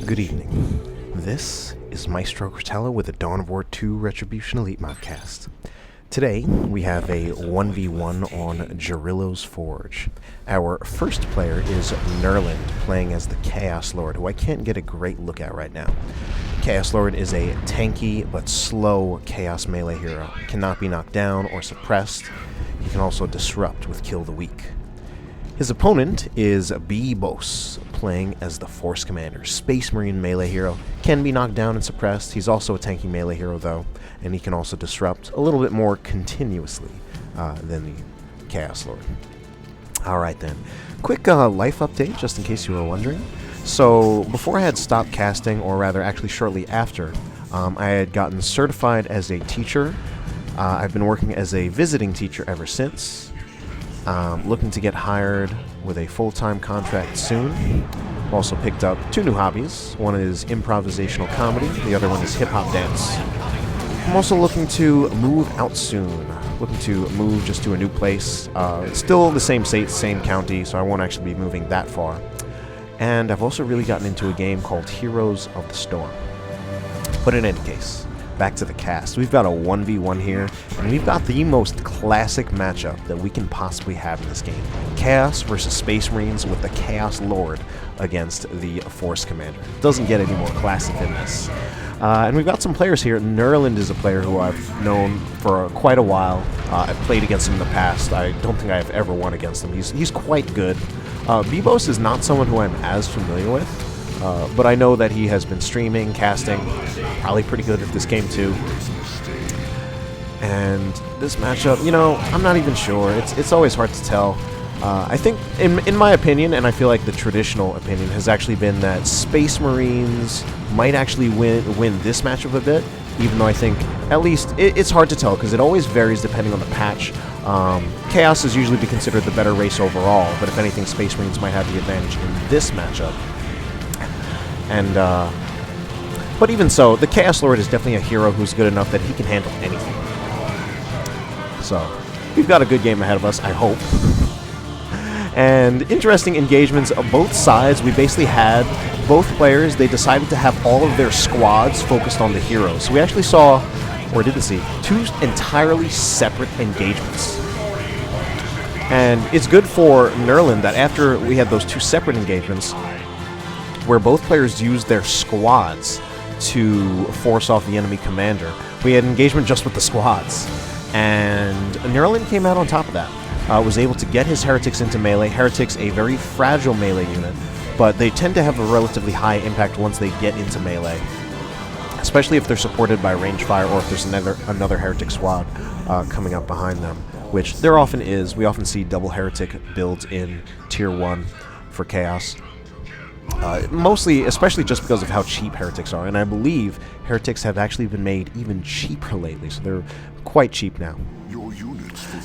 Good evening. This is Maestro Cortello with the Dawn of War 2 Retribution Elite Modcast. Today, we have a 1v1 on Jarilo's Forge. Our first player is Nurland, playing as the Chaos Lord, who I can't get a great look at right now. Chaos Lord is a tanky but slow Chaos melee hero. Cannot be knocked down or suppressed. He can also disrupt with Kill the Weak. His opponent is BbBoS, playing as the Force Commander. Space Marine melee hero. Can be knocked down and suppressed. He's also a tanky melee hero, though, and he can also disrupt a little bit more continuously than the Chaos Lord. Alright then. Quick life update, just in case you were wondering. So, before I had stopped casting, or rather actually shortly after, I had gotten certified as a teacher. I've been working as a visiting teacher ever since. Looking to get hired with a full-time contract soon. I've also picked up 2 new hobbies. One is improvisational comedy, the other one is hip-hop dance. I'm also looking to move out soon. Looking to move just to a new place. Still the same state, same county, so I won't actually be moving that far. And I've also really gotten into a game called Heroes of the Storm. But in any case, back to the cast. We've got a 1v1 here, and we've got the most classic matchup that we can possibly have in this game. Chaos versus Space Marines with the Chaos Lord against the Force Commander. Doesn't get any more classic than this. And we've got some players here. Nurland is a player who I've known for quite a while. I've played against him in the past. I don't think I've ever won against him. He's quite good. BbBoS is not someone who I'm as familiar with. But I know that he has been streaming, casting, probably pretty good at this game too. And this matchup, you know, I'm not even sure. It's always hard to tell. I think, in my opinion, and I feel like the traditional opinion has actually been that Space Marines might actually win this matchup a bit, even though I think, at least, it's hard to tell because it always varies depending on the patch. Chaos is usually be considered the better race overall, but if anything, Space Marines might have the advantage in this matchup. And, but even so, the Chaos Lord is definitely a hero who's good enough that he can handle anything. So, we've got a good game ahead of us, I hope. And interesting engagements on both sides. We basically had both players, they decided to have all of their squads focused on the heroes. So we actually saw, or didn't see, 2 entirely separate engagements. And it's good for Nurland that after we had those 2 separate engagements, where both players used their squads to force off the enemy commander, we had engagement just with the squads. And Nurland came out on top of that. Was able to get his Heretics into melee. Heretics, a very fragile melee unit, but they tend to have a relatively high impact once they get into melee. Especially if they're supported by range fire or if there's another Heretic squad coming up behind them, which there often is. We often see double Heretic builds in Tier 1 for Chaos. Mostly, especially just because of how cheap Heretics are, and I believe Heretics have actually been made even cheaper lately, so they're quite cheap now.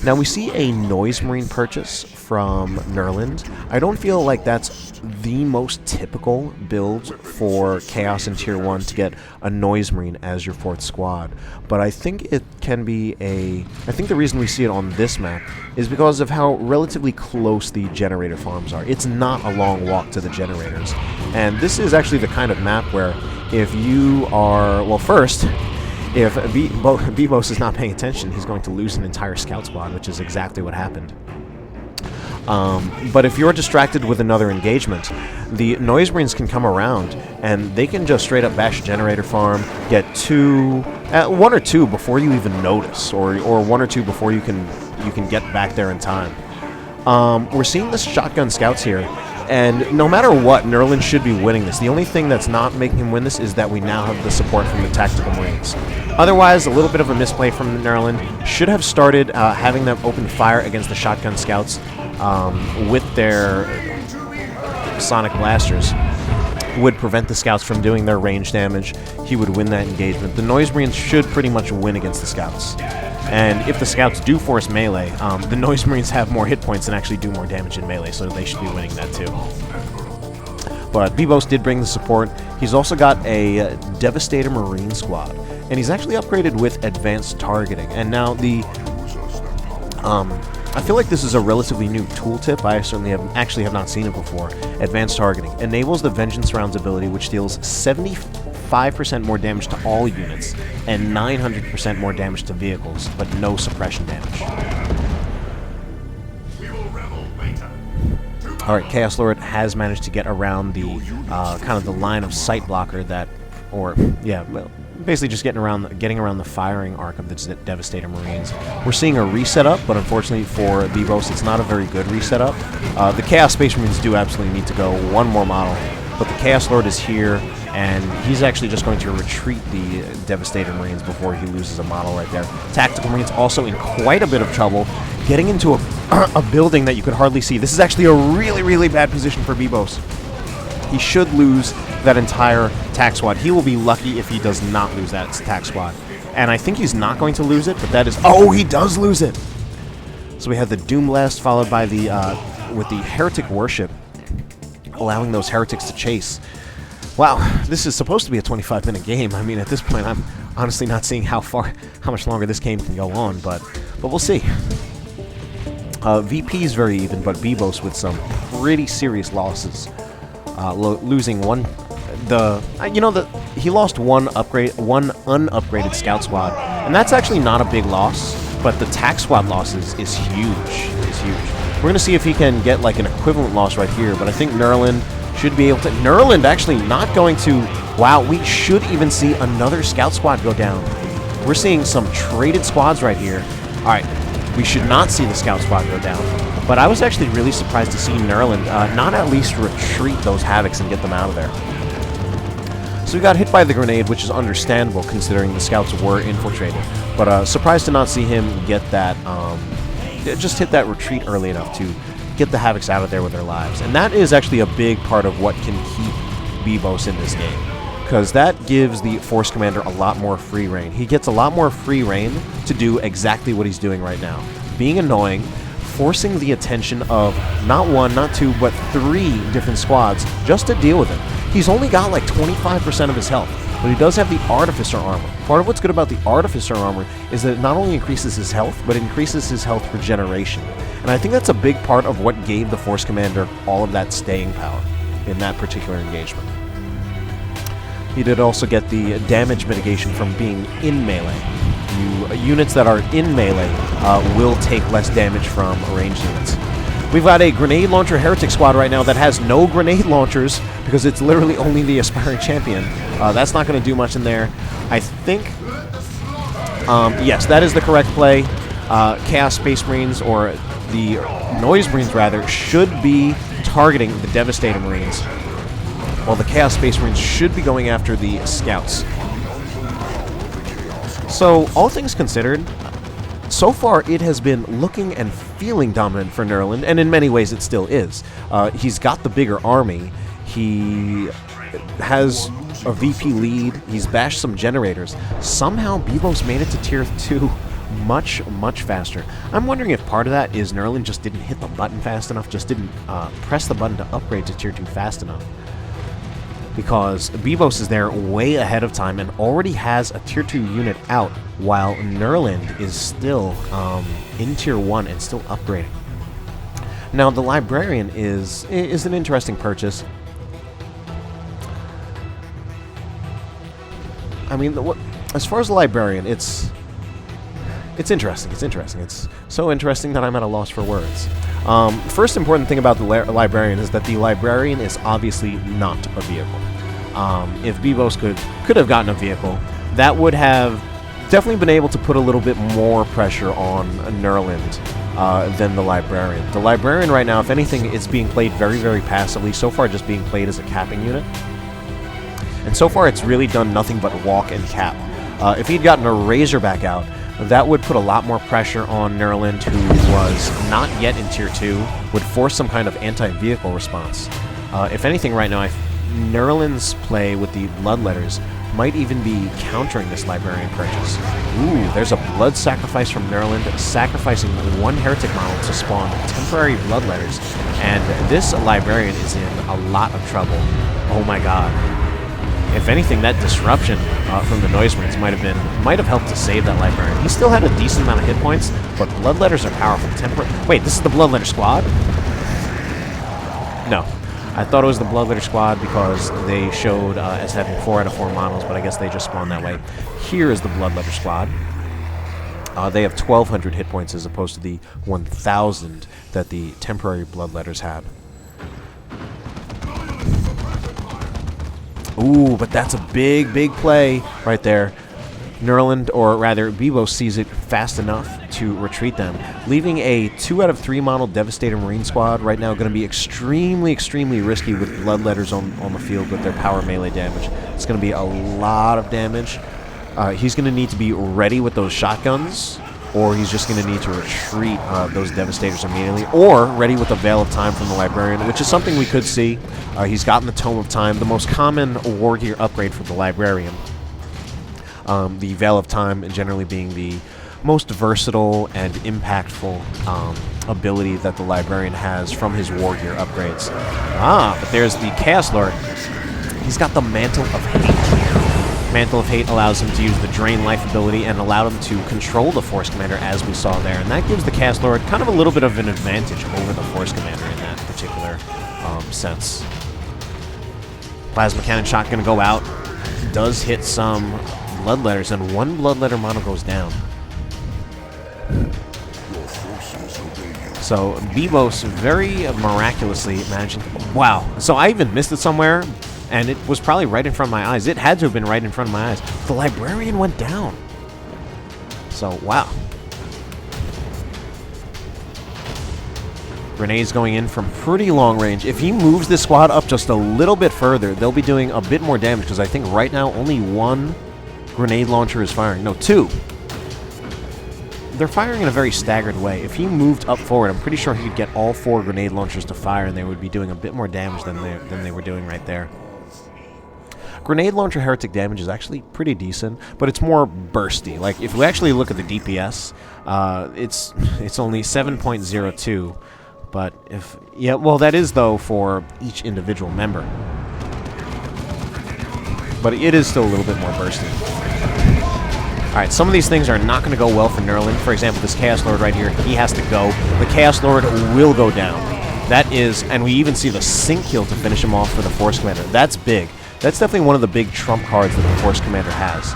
Now we see a Noise Marine purchase from Nurland. I don't feel like that's the most typical build for Chaos in Tier 1 to get a Noise Marine as your 4th squad, but I think it can be I think the reason we see it on this map is because of how relatively close the generator farms are. It's not a long walk to the generators, and this is actually the kind of map where if you are, well, first, if BbBoS is not paying attention, he's going to lose an entire scout squad, which is exactly what happened. But if you're distracted with another engagement, the Noise Marines can come around, and they can just straight up bash a generator farm, get 1 or 2 before you even notice, or 1 or 2 before you can get back there in time. We're seeing the shotgun scouts here, and no matter what, Nurland should be winning this. The only thing that's not making him win this is that we now have the support from the Tactical Marines. Otherwise, a little bit of a misplay from Nurland. Should have started having them open fire against the shotgun scouts with their sonic blasters. Would prevent the scouts from doing their range damage. He would win that engagement. The Noise Marines should pretty much win against the scouts. And if the scouts do force melee, the Noise Marines have more hit points and actually do more damage in melee, so they should be winning that too. But BbBoS did bring the support. He's also got a Devastator Marine squad, and he's actually upgraded with advanced targeting. And now the I feel like this is a relatively new tooltip. I certainly have not seen it before. Advanced targeting enables the Vengeance Rounds ability, which deals 75% more damage to all units and 900% more damage to vehicles, but no suppression damage. Alright, Chaos Lord has managed to get around the kind of the line of sight blocker that, or yeah, well, basically just getting around the firing arc of the Devastator Marines. We're seeing a reset up, but unfortunately for BbBoS, it's not a very good reset up. The Chaos Space Marines do absolutely need to go one more model, but the Chaos Lord is here, and he's actually just going to retreat the Devastator Marines before he loses a model right there. Tactical Marines also in quite a bit of trouble, getting into a building that you could hardly see. This is actually a really, really bad position for BbBoS. He should lose that entire tac squad. He will be lucky if he does not lose that tac squad. And I think he's not going to lose it, but that is... Oh, he does lose it! So we have the Doom Blast followed by the, with the Heretic Worship, allowing those heretics to chase. Wow, this is supposed to be a 25-minute game. I mean, at this point, I'm honestly not seeing how much longer this game can go on, but we'll see. VP is very even, but BbBoS with some pretty serious losses. Losing one, he lost one unupgraded scout squad, and that's actually not a big loss. But the tac squad losses is huge. We're gonna see if he can get like an equivalent loss right here, but I think Nurland should be able to. Nurland actually not going to. Wow, we should even see another scout squad go down. We're seeing some traded squads right here. All right. We should not see the scout squad go down. But I was actually really surprised to see Nurland not at least retreat those Havocs and get them out of there. So we got hit by the grenade, which is understandable considering the scouts were infiltrated. But surprised to not see him get that, just hit that retreat early enough to get the Havocs out of there with their lives. And that is actually a big part of what can keep BbBoS in this game, because that gives the Force Commander a lot more free reign. He gets a lot more free reign to do exactly what he's doing right now. Being annoying, forcing the attention of not one, not two, but 3 different squads just to deal with him. He's only got like 25% of his health, but he does have the Artificer armor. Part of what's good about the Artificer armor is that it not only increases his health, but it increases his health regeneration. And I think that's a big part of what gave the Force Commander all of that staying power in that particular engagement. He did also get the damage mitigation from being in melee. Units that are in melee will take less damage from ranged units. We've got a grenade launcher heretic squad right now that has no grenade launchers because it's literally only the aspiring champion. That's not going to do much in there. I think, yes, that is the correct play. Chaos Space Marines, or the Noise Marines rather, should be targeting the Devastator Marines, while the Chaos Space Marines should be going after the Scouts. So, all things considered, so far it has been looking and feeling dominant for Nurland, and in many ways it still is. He's got the bigger army, he has a VP lead, he's bashed some generators. Somehow BbBoS made it to Tier 2 much, much faster. I'm wondering if part of that is Nurland just didn't hit the button fast enough, just didn't press the button to upgrade to Tier 2 fast enough. Because BbBoS is there way ahead of time and already has a Tier 2 unit out, while Nurland is still in Tier 1 and still upgrading. Now, the Librarian is an interesting purchase. I mean, as far as the Librarian, it's interesting. It's interesting. It's so interesting that I'm at a loss for words. First important thing about the Librarian is that the Librarian is obviously not a vehicle. If BbBoS could have gotten a vehicle, that would have definitely been able to put a little bit more pressure on Nurland than the Librarian. The Librarian right now, if anything, is being played very, very passively. So far, just being played as a capping unit. And so far, it's really done nothing but walk and cap. If he'd gotten a Razorback out, that would put a lot more pressure on Nurland, who was not yet in Tier 2, would force some kind of anti-vehicle response. If anything, right now, Nurland's play with the Bloodletters might even be countering this Librarian purchase. Ooh, there's a blood sacrifice from Nurland, sacrificing one heretic model to spawn temporary Bloodletters, and this Librarian is in a lot of trouble. Oh my god. If anything, that disruption from the Noise Marines might have helped to save that Librarian. He still had a decent amount of hit points, but Bloodletters are powerful. Wait, this is the Bloodletter squad? No. I thought it was the Bloodletter squad because they showed as having 4 out of 4 models, but I guess they just spawned that way. Here is the Bloodletter squad. They have 1,200 hit points as opposed to the 1,000 that the temporary Bloodletters had. Ooh, but that's a big, big play right there. Nurland, or rather BbBoS, sees it fast enough to retreat them, leaving a 2 out of 3 model Devastator Marine squad right now going to be extremely, extremely risky with Bloodletters on the field with their power melee damage. It's going to be a lot of damage. He's going to need to be ready with those shotguns, or he's just going to need to retreat those Devastators immediately, or ready with a Veil of Time from the Librarian, which is something we could see. He's gotten the Tome of Time, the most common war gear upgrade for the Librarian. The Veil of Time generally being the most versatile and impactful ability that the Librarian has from his war gear upgrades. But there's the Chaos Lord. He's got the Mantle of Hate. Mantle of Hate allows him to use the Drain Life ability and allowed him to control the Force Commander, as we saw there. And that gives the Chaos Lord kind of a little bit of an advantage over the Force Commander in that particular sense. Plasma Cannon Shot going to go out. Does hit some Bloodletters, and 1 Bloodletter mono goes down. So BbBoS very miraculously managing. Wow. So I even missed it somewhere, and it was probably right in front of my eyes. It had to have been right in front of my eyes. The Librarian went down. So, wow. Grenades going in from pretty long range. If he moves this squad up just a little bit further, they'll be doing a bit more damage, because I think right now only 1 grenade launcher is firing. No, 2. They're firing in a very staggered way. If he moved up forward, I'm pretty sure he could get all 4 grenade launchers to fire, and they would be doing a bit more damage than they were doing right there. Grenade launcher heretic damage is actually pretty decent, but it's more bursty. Like, if we actually look at the DPS, it's only 7.02. But if... Yeah, well, that is, though, for each individual member. But it is still a little bit more bursty. Alright, some of these things are not going to go well for Nurland. For example, this Chaos Lord right here, he has to go. The Chaos Lord will go down. That is... And we even see the Sync Kill to finish him off for the Force Commander. That's big. That's definitely one of the big trump cards that the Force Commander has.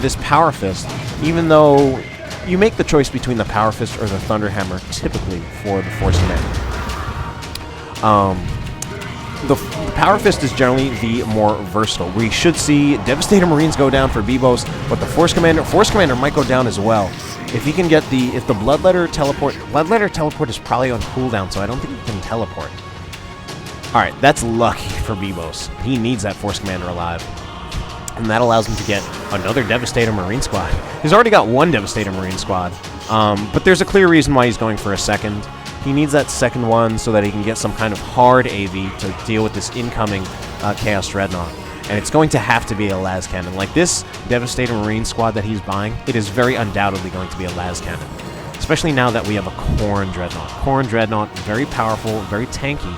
This Power Fist, even though... You make the choice between the Power Fist or the Thunderhammer, typically, for the Force Commander. The Power Fist is generally the more versatile. We should see Devastator Marines go down for BbBoS, but the Force Commander might go down as well. If he can get if the Bloodletter Teleport is probably on cooldown, so I don't think he can teleport. Alright, that's lucky for BbBoS. He needs that Force Commander alive. And that allows him to get another Devastator Marine squad. He's already got 1 Devastator Marine squad, but there's a clear reason why he's going for a second. He needs that second one so that he can get some kind of hard AV to deal with this incoming Chaos Dreadnought. And it's going to have to be a las cannon. Like this Devastator Marine squad that he's buying, it is very undoubtedly going to be a las cannon. Especially now that we have a Khorne Dreadnought. Khorne Dreadnought, very powerful, very tanky.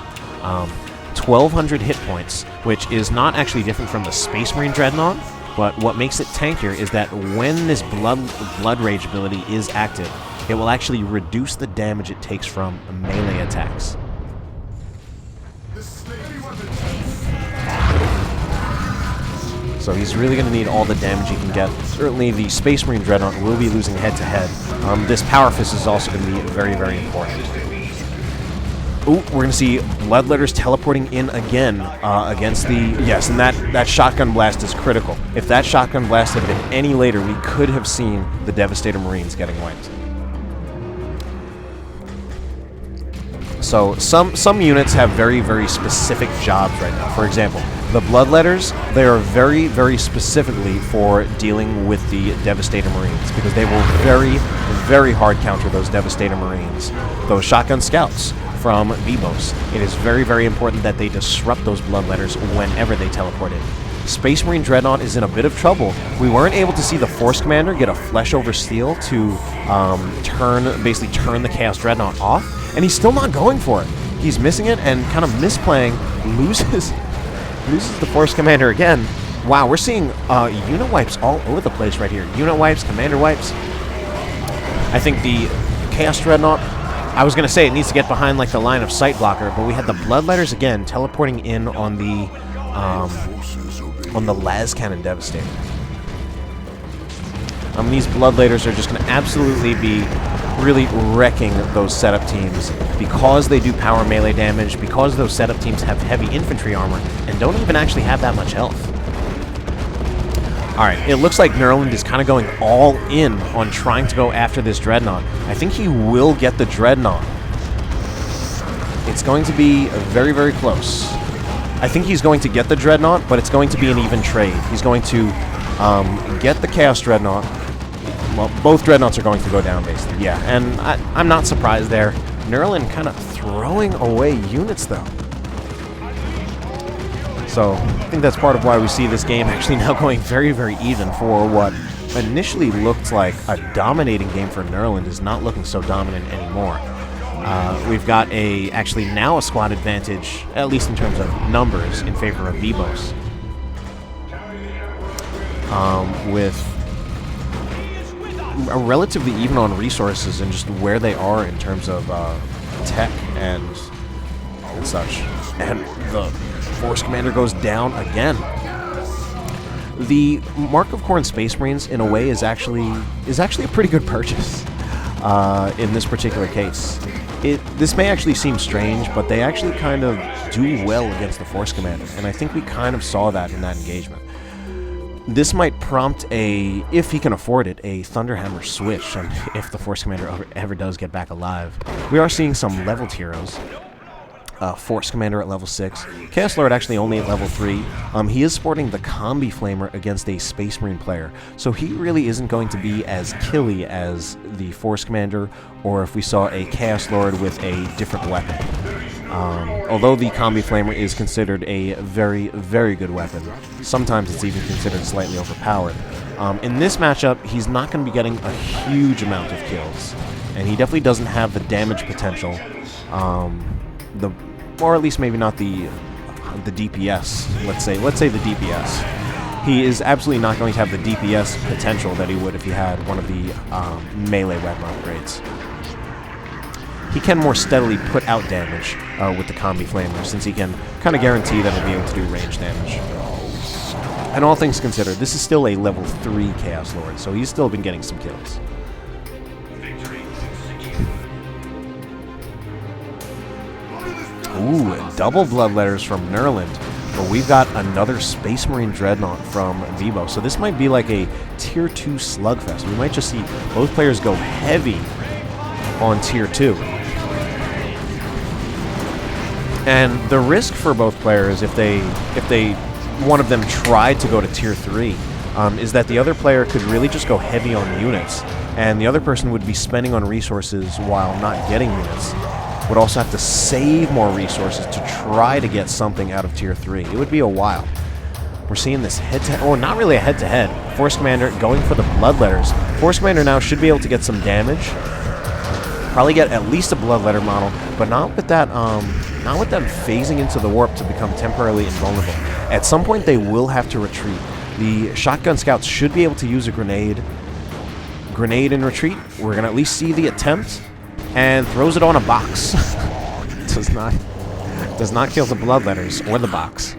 1,200 hit points, which is not actually different from the Space Marine Dreadnought, but what makes it tankier is that when this Blood Rage ability is active, it will actually reduce the damage it takes from melee attacks. So he's really going to need all the damage he can get. Certainly the Space Marine Dreadnought will be losing head-to-head. This Power Fist is also going to be very, very important. Ooh, we're going to see Bloodletters teleporting in again against the... Yes, and that Shotgun Blast is critical. If that Shotgun Blast had been any later, we could have seen the Devastator Marines getting wiped. So some units have very, very specific jobs right now. For example, the Bloodletters, they are very, very specifically for dealing with the Devastator Marines, because they will very, very hard counter those Devastator Marines. Those Shotgun Scouts from BbBoS. It is very, very important that they disrupt those Bloodletters whenever they teleport in. Space Marine Dreadnought is in a bit of trouble. We weren't able to see the Force Commander get a Flesh over Steel to basically turn the Chaos Dreadnought off, and he's still not going for it. He's missing it and kind of misplaying, loses the Force Commander again, Wow, we're seeing unit wipes all over the place right here. Unit wipes, commander wipes. I think the Chaos Dreadnought, I was going to say it needs to get behind like the line of sight blocker, but we had the Bloodletters again teleporting in on the Las Cannon Devastator. These Bloodletters are just going to absolutely be really wrecking those setup teams because they do power melee damage, because those setup teams have heavy infantry armor and don't even actually have that much health. Alright, it looks like Nurland is kind of going all in on trying to go after this Dreadnought. I think he will get the Dreadnought. It's going to be very, very close. I think he's going to get the Dreadnought, but it's going to be an even trade. He's going to get the Chaos Dreadnought. Well, both Dreadnoughts are going to go down, basically, yeah. And I'm not surprised there. Nurland kind of throwing away units, though. So, I think that's part of why we see this game actually now going very, very even for what initially looked like a dominating game for Nurland is not looking so dominant anymore. We've got actually now a squad advantage, at least in terms of numbers, in favor of BbBoS. With relatively even on resources and just where they are in terms of tech and such. And the Force Commander goes down again. The Mark of Khorne Space Marines, in a way, is actually a pretty good purchase in this particular case. This may actually seem strange, but they actually kind of do well against the Force Commander, and I think we kind of saw that in that engagement. This might prompt if he can afford it, a Thunderhammer switch, and if the Force Commander ever does get back alive. We are seeing some leveled heroes. Force Commander at level 6. Chaos Lord actually only at level 3. He is sporting the Combi Flamer against a Space Marine player, so he really isn't going to be as killy as the Force Commander, or if we saw a Chaos Lord with a different weapon. Although the Combi Flamer is considered a very, very good weapon, sometimes it's even considered slightly overpowered. In this matchup, he's not going to be getting a huge amount of kills, and he definitely doesn't have the damage potential, or at least maybe not the DPS. Let's say the DPS. He is absolutely not going to have the DPS potential that he would if he had one of the melee weapon upgrades. He can more steadily put out damage with the Combi Flamer, since he can kind of guarantee that he'll be able to do range damage. And all things considered, this is still a level 3 Chaos Lord, so he's still been getting some kills. Ooh, double Bloodletters from Nurland. But we've got another Space Marine Dreadnought from BbBoS. So this might be like a Tier 2 slugfest. We might just see both players go heavy on Tier 2. And the risk for both players, if one of them tried to go to Tier 3, is that the other player could really just go heavy on units, and the other person would be spending on resources while not getting units. Would also have to save more resources to try to get something out of Tier 3. It would be a while. We're seeing this head-to-head, oh, not really a head-to-head. Force Commander going for the Bloodletters. Force Commander now should be able to get some damage. Probably get at least a Bloodletter model, but not with that, not with them phasing into the warp to become temporarily invulnerable. At some point, they will have to retreat. The Shotgun Scouts should be able to use a grenade. Grenade and retreat. We're going to at least see the attempt. And throws it on a box. does not kill the Bloodletters or the box.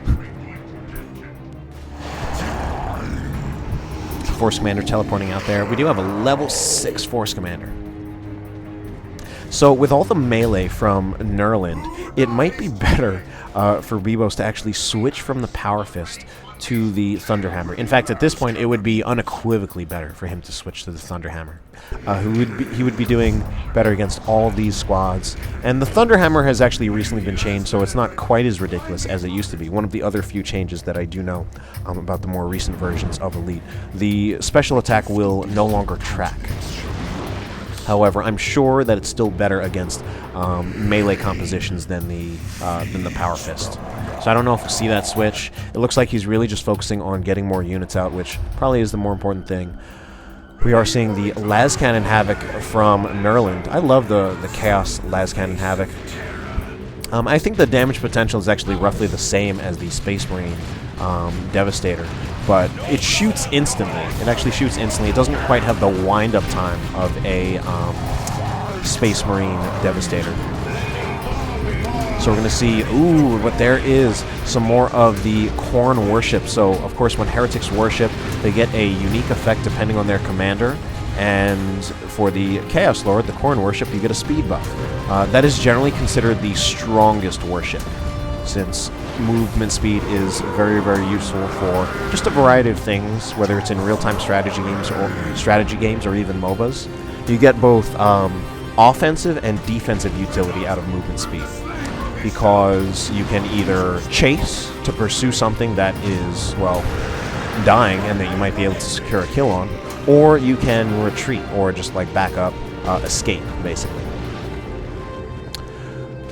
Force Commander teleporting out there. We do have a level 6 Force Commander. So with all the melee from Nurland, it might be better for BbBoS to actually switch from the Power Fist to the Thunderhammer. In fact, at this point, it would be unequivocally better for him to switch to the Thunderhammer. He would be doing better against all these squads. And the Thunderhammer has actually recently been changed, so it's not quite as ridiculous as it used to be. One of the other few changes that I do know about the more recent versions of Elite. The special attack will no longer track. However, I'm sure that it's still better against melee compositions than the Power Fist. So I don't know if we'll see that switch. It looks like he's really just focusing on getting more units out, which probably is the more important thing. We are seeing the Las Cannon Havoc from Nurland. I love the Chaos Las Cannon Havoc. I think the damage potential is actually roughly the same as the Space Marine Devastator, but it shoots instantly. It actually shoots instantly. It doesn't quite have the wind-up time of a Space Marine Devastator. So we're going to see, ooh, but there is some more of the Khorne worship. So, of course, when heretics worship, they get a unique effect depending on their commander. And for the Chaos Lord, the Khorne worship, you get a speed buff. That is generally considered the strongest worship, since movement speed is very, very useful for just a variety of things, whether it's in real-time strategy games or even MOBAs. You get both offensive and defensive utility out of movement speed, because you can either chase to pursue something that is, well, dying and that you might be able to secure a kill on, or you can retreat, or just like back up, escape, basically.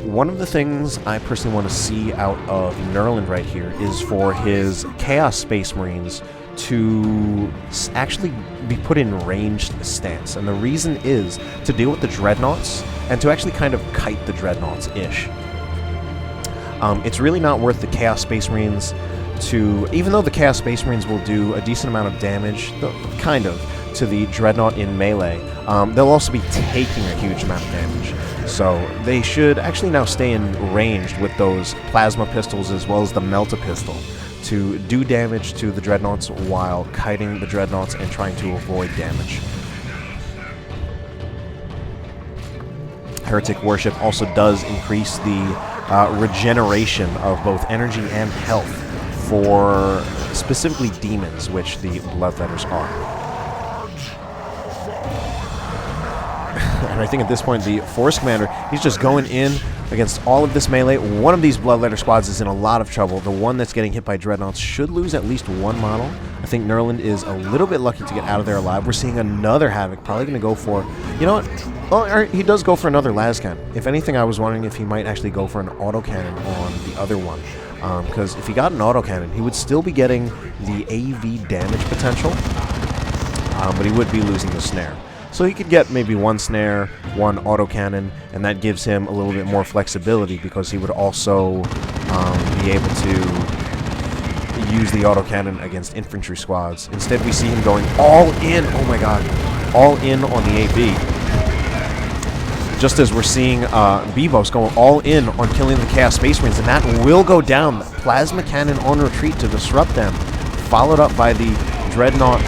One of the things I personally want to see out of Nurland right here is for his Chaos Space Marines to actually be put in ranged stance. And the reason is to deal with the Dreadnoughts and to actually kind of kite the Dreadnoughts-ish. It's really not worth the Chaos Space Marines to, even though the Chaos Space Marines will do a decent amount of damage, kind of, to the Dreadnought in melee, they'll also be taking a huge amount of damage. So they should actually now stay in ranged with those plasma pistols as well as the melta pistol to do damage to the Dreadnoughts while kiting the Dreadnoughts and trying to avoid damage. Heretic Worship also does increase the regeneration of both energy and health for specifically demons, which the Bloodletters are. And I think at this point, the Force Commander, he's just going in against all of this melee. One of these Bloodletter squads is in a lot of trouble. The one that's getting hit by Dreadnoughts should lose at least one model. I think Nurland is a little bit lucky to get out of there alive. We're seeing another Havoc, probably going to go for, you know what? Well, he does go for another Lascannon. If anything, I was wondering if he might actually go for an autocannon on the other one. Because if he got an autocannon, he would still be getting the AV damage potential, but he would be losing the snare. So he could get maybe one snare, one autocannon, and that gives him a little bit more flexibility because he would also be able to use the autocannon against infantry squads. Instead, we see him going all in, oh my god, all in on the AV. Just as we're seeing BbBoS going all in on killing the Chaos Space Marines, and that will go down. The Plasma Cannon on retreat to disrupt them, followed up by the Dreadnought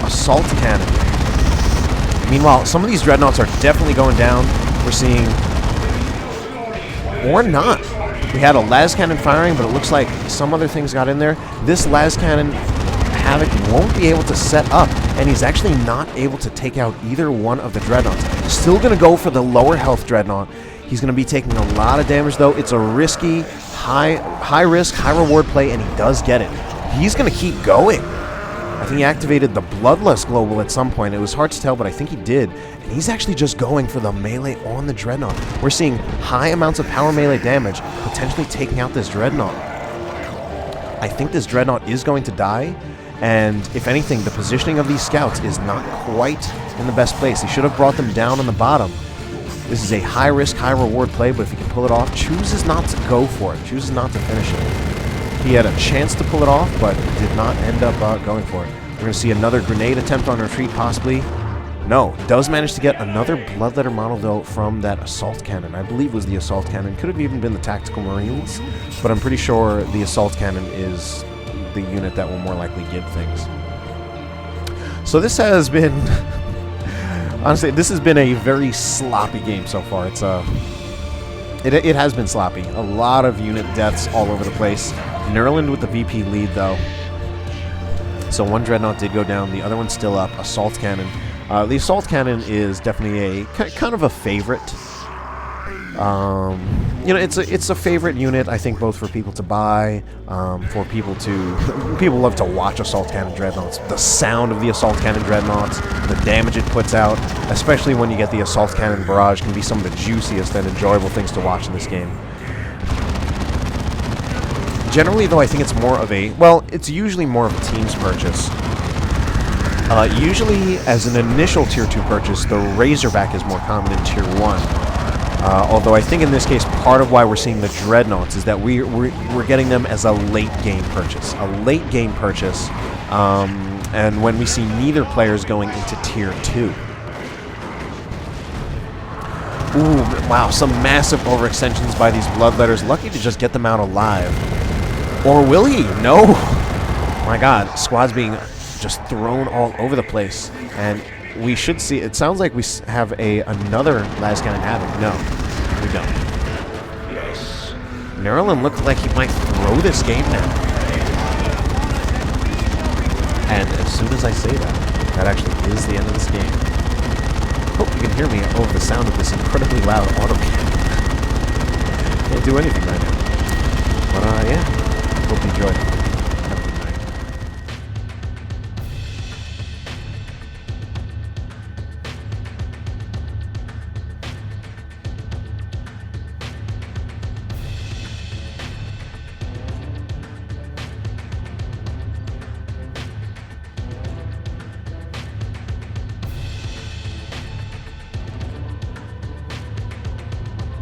Assault Cannon. Meanwhile, some of these Dreadnoughts are definitely going down. We're seeing... Or not. We had a Lascannon firing, but it looks like some other things got in there. This Lascannon Havoc won't be able to set up, and he's actually not able to take out either one of the Dreadnoughts. Still going to go for the lower health Dreadnought. He's going to be taking a lot of damage, though. It's a risky, high risk, high reward play, and he does get it. He's going to keep going. I think he activated the Bloodlust Global at some point. It was hard to tell, but I think he did. And he's actually just going for the melee on the Dreadnought. We're seeing high amounts of power melee damage, potentially taking out this Dreadnought. I think this Dreadnought is going to die, and if anything, the positioning of these scouts is not quite in the best place. He should have brought them down on the bottom. This is a high-risk, high-reward play, but if he can pull it off, chooses not to go for it, chooses not to finish it. He had a chance to pull it off, but did not end up going for it. We're going to see another grenade attempt on retreat, possibly. No, does manage to get another Bloodletter model, though, from that Assault Cannon. I believe it was the Assault Cannon. Could have even been the Tactical Marines, but I'm pretty sure the Assault Cannon is the unit that will more likely give things. So this has been... honestly, this has been a very sloppy game so far. It's It has been sloppy. A lot of unit deaths all over the place. Nurland with the VP lead, though. So one Dreadnought did go down. The other one's still up. Assault Cannon. The Assault Cannon is definitely a kind of a favorite. You know, it's a favorite unit, I think, both for people to buy, for people to... people love to watch Assault Cannon Dreadnoughts. The sound of the Assault Cannon Dreadnoughts, the damage it puts out, especially when you get the Assault Cannon Barrage, can be some of the juiciest and enjoyable things to watch in this game. Generally, though, I think it's more of a... well, it's usually more of a team's purchase. Usually, as an initial Tier 2 purchase, the Razorback is more common in Tier 1. Although I think in this case, part of why we're seeing the Dreadnoughts is that we're getting them as a late game purchase. And when we see neither players going into Tier 2. Ooh, wow, some massive overextensions by these Bloodletters. Lucky to just get them out alive. Or will he? No! My god, squad's being just thrown all over the place. And we should see, it sounds like we have another Last Cannon Havoc. No, we don't. Yes. Nurland looked like he might throw this game now. And as soon as I say that, that actually is the end of this game. Hope you can hear me over the sound of this incredibly loud auto cannon. Can't do anything right now. But yeah, hope you enjoyed it.